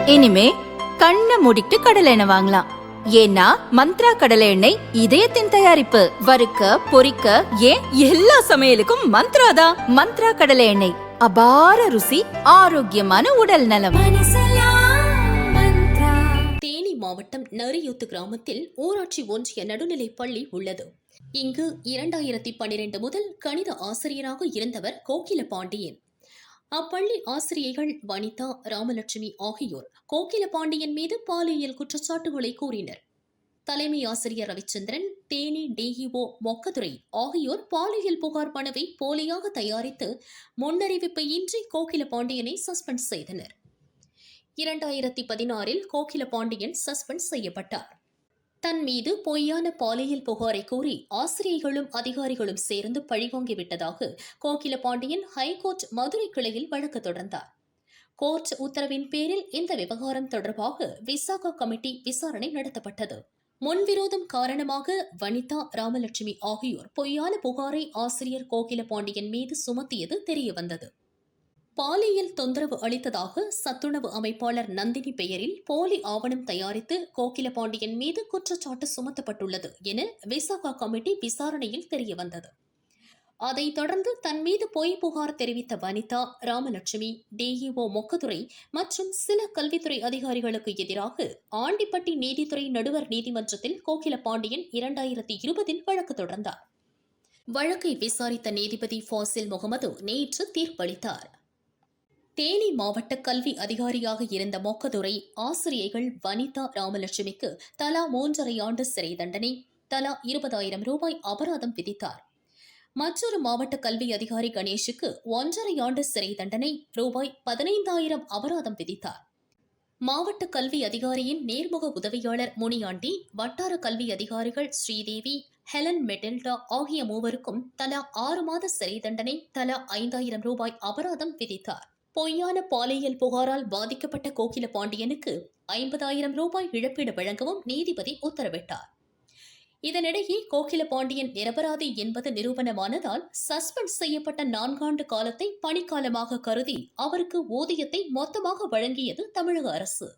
இனிமே கண்ணை மூடிட்டு கடலை எண்ணெய் வாங்கலாம். ஏன்னா மந்த்ரா கடலை எண்ணெய் இதயத்தின் தயாரிப்பு. வறுக்க பொரிக்க ஏன் எல்லா சமையலுக்கும் மந்த்ரா தான். மந்த்ரா கடலை எண்ணெய், அபார ருசி, ஆரோக்கியமான உடல் நலம். தேனி மாவட்டம் நரியூத்து கிராமத்தில் ஊராட்சி ஒன்றிய நடுநிலைப் பள்ளி உள்ளது. இங்கு 2012 முதல் கணித ஆசிரியராக இருந்தவர் கோகில பாண்டியன். அப்பள்ளி ஆசிரியைகள் வனிதா, ராமலட்சுமி ஆகியோர் கோகில பாண்டியன் மீது பாலியல் குற்றச்சாட்டுகளை கூறினர். தலைமை ஆசிரியர் ரவிச்சந்திரன், தேனி டிஇஓ மொக்கதுரை ஆகியோர் பாலியல் புகார் மனுவை போலியாக தயாரித்து முன்னறிவிப்பு இன்றி கோகில பாண்டியனை சஸ்பெண்ட் செய்தனர். 2016 கோகில பாண்டியன் சஸ்பெண்ட் செய்யப்பட்டார். தன் மீது பொய்யான பாலியல் புகாரை கூறி ஆசிரியர்களும் அதிகாரிகளும் சேர்ந்து பழிவாங்கிவிட்டதாக கோகில பாண்டியன் ஹைகோர்ட் மதுரை கிளையில் வழக்கு தொடர்ந்தார். கோர்ட் உத்தரவின் பேரில் இந்த விவகாரம் தொடர்பாக விசாகா கமிட்டி விசாரணை நடத்தப்பட்டது. முன்விரோதம் காரணமாக வனிதா, ராமலட்சுமி ஆகியோர் பொய்யான புகாரை ஆசிரியர் கோகில பாண்டியன் மீது சுமத்தியது தெரியவந்தது. பாலியல் தொந்தரவு அளித்ததாக சத்துணவு அமைப்பாளர் நந்தினி பெயரில் போலி ஆவணம் தயாரித்து கோகில பாண்டியன் மீது குற்றச்சாட்டு சுமத்தப்பட்டுள்ளது என விசாகா கமிட்டி விசாரணையில் தெரியவந்தது. அதைத் தொடர்ந்து தன் மீது பொய் புகார் தெரிவித்த வனிதா, ராமலட்சுமி, டிஇஓ மொக்கதுரை மற்றும் சில கல்வித்துறை அதிகாரிகளுக்கு எதிராக ஆண்டிப்பட்டி நீதித்துறை நடுவர் நீதிமன்றத்தில் கோகில பாண்டியன் 2020 வழக்கு தொடர்ந்தார். வழக்கை விசாரித்த நீதிபதி ஃபாசில் முகமது நேற்று தீர்ப்பளித்தார். தேனி மாவட்ட கல்வி அதிகாரியாக இருந்த மொக்கதுரை ஆசிரியைகள் வனிதா, ராமலட்சுமிக்கு தலா 3.5 ஆண்டு சிறை தண்டனை, தலா 20,000 ரூபாய் அபராதம் விதித்தார். மற்றொரு மாவட்ட கல்வி அதிகாரி கணேஷுக்கு 1.5 ஆண்டு சிறை தண்டனை, ரூபாய் 15,000 அபராதம் விதித்தார். மாவட்ட கல்வி அதிகாரியின் நேர்முக உதவியாளர் முனியாண்டி, வட்டார கல்வி அதிகாரிகள் ஸ்ரீதேவி, ஹெலன் மெட்டில்டா ஆகிய மூவருக்கும் தலா 6 மாத சிறை தண்டனை, தலா 5,000 ரூபாய் அபராதம் விதித்தார். பொய்யான பாலியல் புகாரால் பாதிக்கப்பட்ட கோகில பாண்டியனுக்கு 50,000 ரூபாய் இழப்பீடு வழங்கவும் நீதிபதி உத்தரவிட்டார். இதனிடையே கோகில பாண்டியன் நிரபராதி என்பது நிரூபணமானதால் சஸ்பெண்ட் செய்யப்பட்ட 4 ஆண்டு காலத்தை பணிக்காலமாக கருதி அவருக்கு ஊதியத்தை மொத்தமாக வழங்கியது தமிழக அரசு.